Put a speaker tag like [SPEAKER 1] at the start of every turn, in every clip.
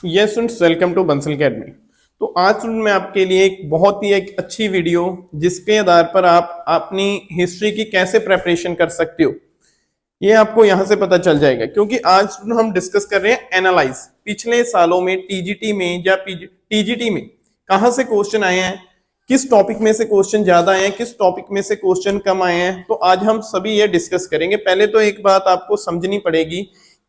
[SPEAKER 1] Yes students, welcome to Bansal academy. तो आज student मैं आपके लिए एक बहुत ही एक अच्छी वीडियो जिसके आधार पर आप अपनी हिस्ट्री की कैसे प्रेपरेशन कर सकते हो ये आपको यहां से पता चल जाएगा। क्योंकि आज स्टूडेंट हम डिस्कस कर रहे हैं एनालाइज पिछले सालों में टीजीटी में या टीजीटी में कहां से क्वेश्चन आए हैं, किस टॉपिक में से क्वेश्चन ज्यादा आए हैं, किस टॉपिक में से क्वेश्चन कम आए हैं। तो आज हम सभी ये डिस्कस करेंगे। पहले तो एक बात आपको समझनी पड़ेगी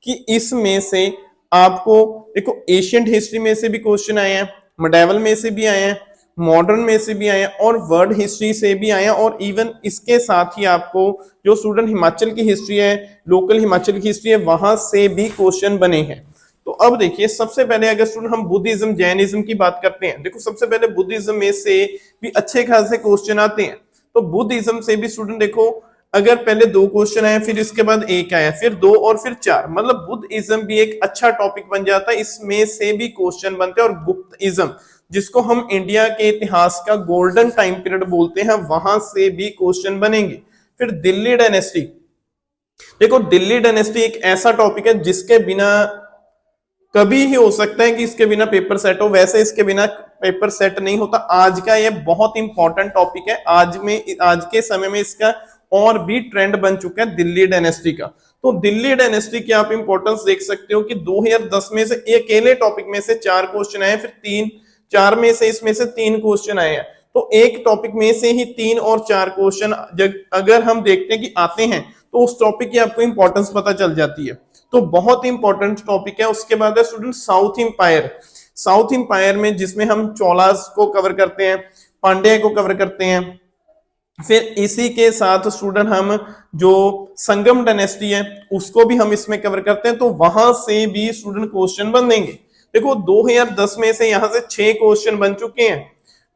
[SPEAKER 1] कि इसमें से आपको देखो एशियंट हिस्ट्री में से भी क्वेश्चन आए हैं, मेडाइवल में से भी आए हैं, मॉडर्न में से भी आए हैं और वर्ल्ड हिस्ट्री से भी आए हैं। और इवन इसके साथ ही आपको जो स्टूडेंट हिमाचल की हिस्ट्री है, लोकल हिमाचल की हिस्ट्री है, वहां से भी क्वेश्चन बने हैं। तो अब देखिए, सबसे पहले अगर स्टूडेंट हम बुद्धिज्म जैनिज्म की बात करते हैं, देखो सबसे पहले बुद्धिज्म में से भी अच्छे खासे क्वेश्चन आते हैं। तो बुद्धिज्म से भी स्टूडेंट देखो, अगर पहले 2 क्वेश्चन आए, फिर इसके बाद 1 आया, फिर 2 और फिर 4, मतलब बुद्धिज्म भी एक अच्छा टॉपिक बन जाता है। इसमें से भी क्वेश्चन बनते हैं। और गुप्तइज्म, जिसको हम इंडिया के इतिहास का गोल्डन टाइम पीरियड बोलते हैं, वहां से भी क्वेश्चन बनेंगे। फिर दिल्ली डायनेस्टी, देखो दिल्ली डायनेस्टी एक ऐसा टॉपिक है जिसके बिना कभी ही हो सकता है कि इसके बिना पेपर सेट हो, वैसे इसके बिना पेपर सेट नहीं होता। आज का ये बहुत इंपॉर्टेंट टॉपिक है। आज के समय में इसका और भी ट्रेंड बन चुका है दिल्ली डायनेस्टी का। तो दिल्ली डायनेस्टी की आप इंपॉर्टेंस देख सकते हो कि 2010 में से अकेले टॉपिक में से 4 क्वेश्चन आए, फिर 4 में से इसमें से 3 क्वेश्चन आए हैं। तो एक टॉपिक में से ही 3 और 4 क्वेश्चन अगर हम देखते हैं कि आते हैं तो उस टॉपिक की आपको इंपॉर्टेंस पता चल जाती है। तो बहुत इंपॉर्टेंट टॉपिक है। उसके बाद है student south empire. South empire में जिसमें हम चोलास को कवर करते हैं, पांड्या को कवर करते हैं, फिर इसी के साथ स्टूडेंट हम जो संगम डायनेस्टी है उसको भी हम इसमें कवर करते हैं। तो वहां से भी स्टूडेंट क्वेश्चन बन देंगे। देखो 2010 में से यहां से 6 क्वेश्चन बन चुके हैं,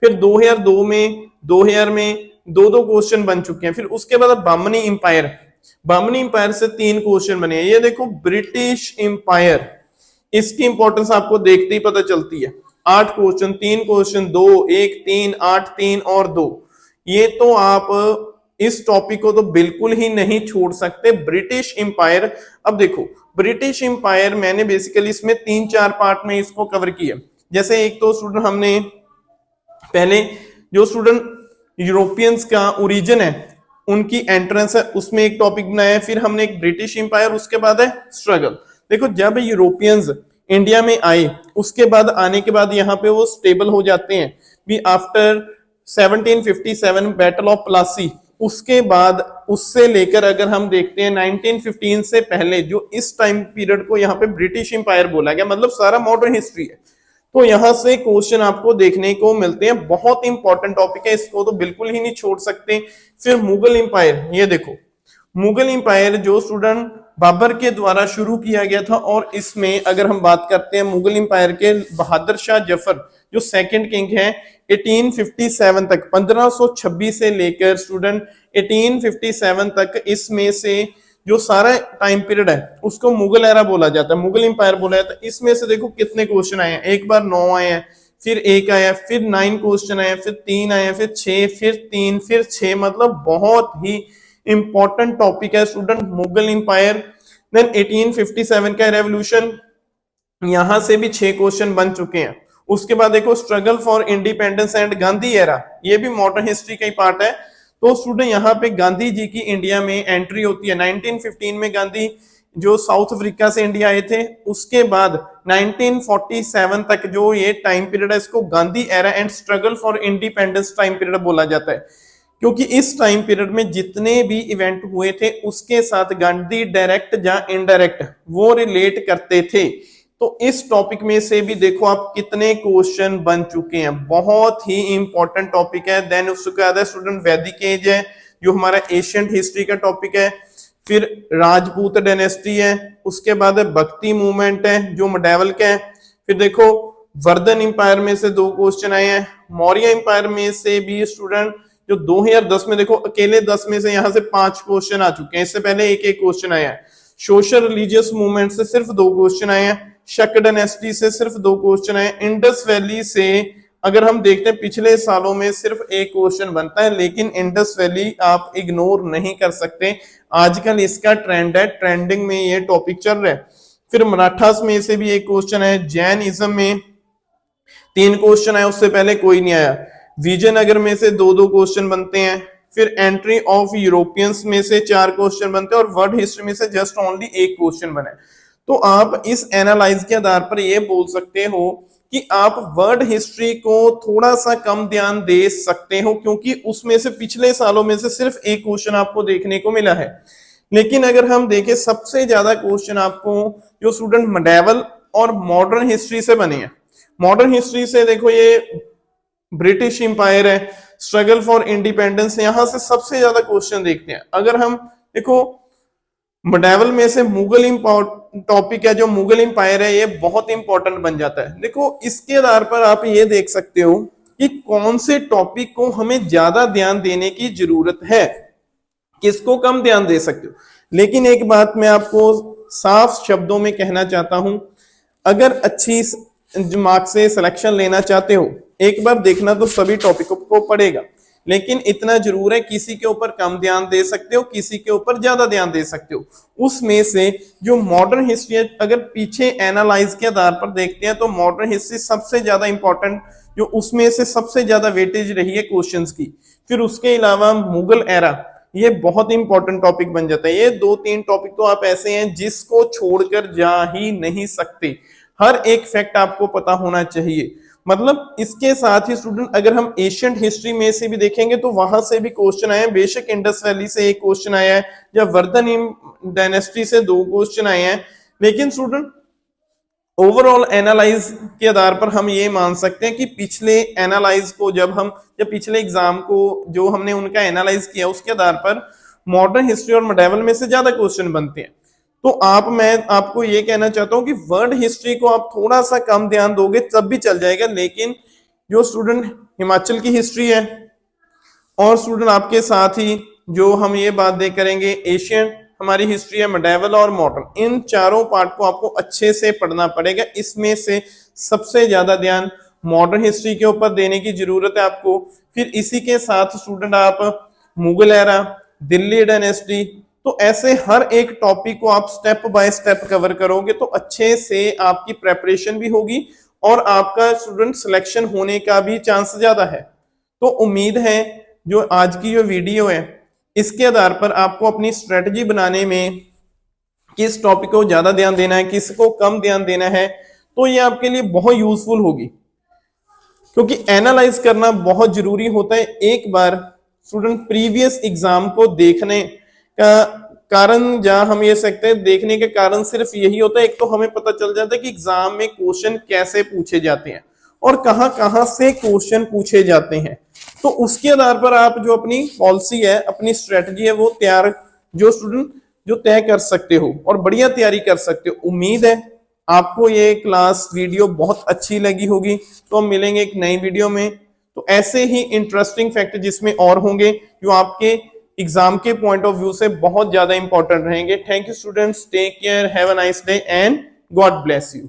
[SPEAKER 1] फिर 2002 में 2000 में 2 क्वेश्चन बन चुके हैं। फिर उसके बाद बामनी इंपायर, बामनी इंपायर से 3 क्वेश्चन बने हैं। ये देखो ब्रिटिश इंपायर, इसकी इंपॉर्टेंस आपको देखते ही पता चलती है। 8 क्वेश्चन, 3 क्वेश्चन, 2, 1, 3, 8, 3 और 2। ये तो आप इस टॉपिक को तो बिल्कुल ही नहीं छोड़ सकते, ब्रिटिश इंपायर। अब देखो ब्रिटिश इंपायर मैंने बेसिकली इसमें 3-4 पार्ट में इसको कवर किया। जैसे एक तो स्टूडेंट हमने पहले जो स्टूडेंट यूरोपियंस का ओरिजिन है, उनकी एंट्रेंस है, उसमें एक टॉपिक बनाया है। फिर हमने एक ब्रिटिश इंपायर, उसके बाद है स्ट्रगल। देखो जब यूरोपियंस इंडिया में आए, उसके बाद आने के बाद यहाँ पे वो स्टेबल हो जाते हैं भी आफ्टर 1757 बैटल ऑफ प्लासी। उसके बाद उससे लेकर अगर हम देखते हैं 1915 से पहले जो इस टाइम पीरियड को यहाँ पे ब्रिटिश इंपायर बोला गया, मतलब सारा मॉडर्न हिस्ट्री है। तो यहां से क्वेश्चन आपको देखने को मिलते हैं। बहुत इंपॉर्टेंट टॉपिक है, इसको तो बिल्कुल ही नहीं छोड़ सकते। फिर मुगल इंपायर, ये देखो मुगल इंपायर जो स्टूडेंट बाबर के द्वारा शुरू किया गया था। और इसमें अगर हम बात करते हैं मुगल इंपायर के, बहादुर शाह जफर जो सेकंड किंग है 1857 तक, 1526 से लेकर स्टूडेंट 1857 तक, इसमें से जो सारा टाइम पीरियड है उसको मुगल एरा बोला जाता है, मुगल इंपायर बोला जाता है। इसमें से देखो कितने क्वेश्चन आए हैं, एक बार 9 आए हैं, फिर 1 आया, फिर 9 क्वेश्चन आए, फिर 3 आए, फिर 6, फिर 3, फिर 6, मतलब बहुत ही इंपॉर्टेंट टॉपिक है स्टूडेंट मुगल इंपायर। देन 1857 का रेवोल्यूशन, यहां से भी 6 क्वेश्चन बन चुके हैं। उसके बाद देखो struggle for independence and Gandhi era, ये भी मॉडर्न हिस्ट्री का ही पार्ट है। तो स्टूडेंट यहाँ पे गांधी जी की इंडिया में एंट्री होती है। 1915 में गांधी जो साउथ अफ्रीका से इंडिया आए थे, उसके बाद 1947 तक जो ये टाइम पीरियड है इसको Gandhi era and struggle for independence time period बोला जाता है। क्योंकि इस टाइम पीरियड में जितने भी इवेंट हुए थे उसके साथ गांधी डायरेक्ट या इनडायरेक्ट वो रिलेट करते थे। तो इस टॉपिक में से भी देखो आप कितने क्वेश्चन बन चुके हैं, बहुत ही इंपॉर्टेंट टॉपिक है। देन उसके बाद स्टूडेंट वैदिक एज है जो हमारा एशियंट हिस्ट्री का टॉपिक है। फिर राजपूत डायनेस्टी है, उसके बाद भक्ति मूवमेंट है जो मेडाइवल का है। फिर देखो वर्धन इंपायर में से 2 क्वेश्चन आए हैं। मौर्य इंपायर में से भी स्टूडेंट जो 2010 में देखो अकेले 10 में से यहां से 5 क्वेश्चन आ चुके हैं, इससे पहले एक क्वेश्चन आया है। सोशल रिलीजियस मूवमेंट से सिर्फ 2 क्वेश्चन आए हैं। शक डायनेस्टी से सिर्फ 2 क्वेश्चन आए। इंडस वैली से अगर हम देखते हैं पिछले सालों में सिर्फ 1 क्वेश्चन बनता है, लेकिन इंडस वैली आप इग्नोर नहीं कर सकते, आजकल इसका ट्रेंड है, ट्रेंडिंग में ये टॉपिक चल रहा है। फिर मराठास में से भी एक क्वेश्चन है, जैनिज्म में 3 क्वेश्चन आए, उससे पहले कोई नहीं आया। विजयनगर में से 2-2 क्वेश्चन बनते हैं। फिर एंट्री ऑफ यूरोपियंस में से 4 क्वेश्चन बनते हैं और वर्ल्ड हिस्ट्री में से जस्ट ओनली 1 क्वेश्चन बना है। तो आप इस एनालाइज के आधार पर ये बोल सकते हो कि आप वर्ल्ड हिस्ट्री को थोड़ा सा कम ध्यान दे सकते हो, क्योंकि उसमें से पिछले सालों में से सिर्फ 1 क्वेश्चन आपको देखने को मिला है। लेकिन अगर हम देखें सबसे ज्यादा क्वेश्चन आपको जो स्टूडेंट मेडिवल और मॉडर्न हिस्ट्री से बने हैं। मॉडर्न हिस्ट्री से देखो ये ब्रिटिश इंपायर है, स्ट्रगल फॉर इंडिपेंडेंस, यहां से सबसे ज्यादा क्वेश्चन देखते हैं। अगर हम देखो मेडिवल में से मुगल टॉपिक है, जो मुगल इंपायर है, ये बहुत इंपॉर्टेंट बन जाता है। देखो इसके आधार पर आप ये देख सकते हो कि कौन से टॉपिक को हमें ज्यादा ध्यान देने की जरूरत है, किसको कम ध्यान दे सकते हो। लेकिन एक बात मैं आपको साफ शब्दों में कहना चाहता हूं, अगर अच्छी मार्क से सिलेक्शन लेना चाहते हो, एक बार देखना तो सभी टॉपिकों को पड़ेगा, लेकिन इतना जरूर है किसी के ऊपर कम ध्यान दे सकते हो, किसी के ऊपर ज्यादा ध्यान दे सकते हो। उसमें से जो मॉडर्न हिस्ट्री है, अगर पीछे एनालाइज के आधार पर देखते हैं तो मॉडर्न हिस्ट्री सबसे ज्यादा इंपॉर्टेंट, जो उसमें से सबसे ज्यादा वेटेज रही है क्वेश्चंस की। फिर उसके अलावा मुगल एरा, ये बहुत इंपॉर्टेंट टॉपिक बन जाता है। ये 2-3 टॉपिक तो आप ऐसे हैं जिसको छोड़कर जा ही नहीं सकते, हर एक फैक्ट आपको पता होना चाहिए। मतलब इसके साथ ही स्टूडेंट अगर हम एशियंट हिस्ट्री में से भी देखेंगे तो वहां से भी क्वेश्चन आए हैं। बेशक इंडस वैली से 1 क्वेश्चन आया है, या वर्धन डायनेस्टी से 2 क्वेश्चन आए हैं, लेकिन स्टूडेंट ओवरऑल एनालाइज के आधार पर हम ये मान सकते हैं कि पिछले एनालाइज को जब पिछले एग्जाम को जो हमने उनका एनालाइज किया, उसके आधार पर मॉडर्न हिस्ट्री और मेडिवल में से ज्यादा क्वेश्चन बनते हैं। तो मैं आपको ये कहना चाहता हूं कि वर्ल्ड हिस्ट्री को आप थोड़ा सा कम ध्यान दोगे तब भी चल जाएगा, लेकिन जो स्टूडेंट हिमाचल की हिस्ट्री है और स्टूडेंट आपके साथ ही जो हम ये बात देख करेंगे एशियन हमारी हिस्ट्री है, मेडिवल और मॉडर्न, इन चारों पार्ट को आपको अच्छे से पढ़ना पड़ेगा। इसमें से सबसे ज्यादा ध्यान मॉडर्न हिस्ट्री के ऊपर देने की जरूरत है आपको। फिर इसी के साथ स्टूडेंट आप मुगल एरा, दिल्ली डायनेस्टी, तो ऐसे हर एक टॉपिक को आप स्टेप बाय स्टेप कवर करोगे तो अच्छे से आपकी प्रेपरेशन भी होगी और आपका स्टूडेंट सिलेक्शन होने का भी चांस ज्यादा है। तो उम्मीद है जो आज की जो वीडियो है इसके आधार पर आपको अपनी स्ट्रेटजी बनाने में किस टॉपिक को ज्यादा ध्यान देना है, किसको कम ध्यान देना है, तो ये आपके लिए बहुत यूजफुल होगी, क्योंकि एनालाइज करना बहुत जरूरी होता है। एक बार स्टूडेंट प्रीवियस एग्जाम को देखने का कारण, जहां हम ये सकते हैं देखने के कारण सिर्फ यही होता है, एक तो हमें पता चल जाता है कि एग्जाम में क्वेश्चन कैसे पूछे जाते हैं और कहां से क्वेश्चन पूछे जाते हैं। तो उसके आधार पर आप जो अपनी पॉलिसी है, अपनी स्ट्रेटजी है, वो जो तय कर सकते हो और बढ़िया तैयारी कर सकते हो। उम्मीद है आपको ये क्लास वीडियो बहुत अच्छी लगी होगी। तो हम मिलेंगे एक नई वीडियो में, तो ऐसे ही इंटरेस्टिंग फैक्ट जिसमें और होंगे जो आपके एग्जाम के पॉइंट ऑफ व्यू से बहुत ज्यादा इंपॉर्टेंट रहेंगे। Thank you students, take care, have a nice day and God bless you.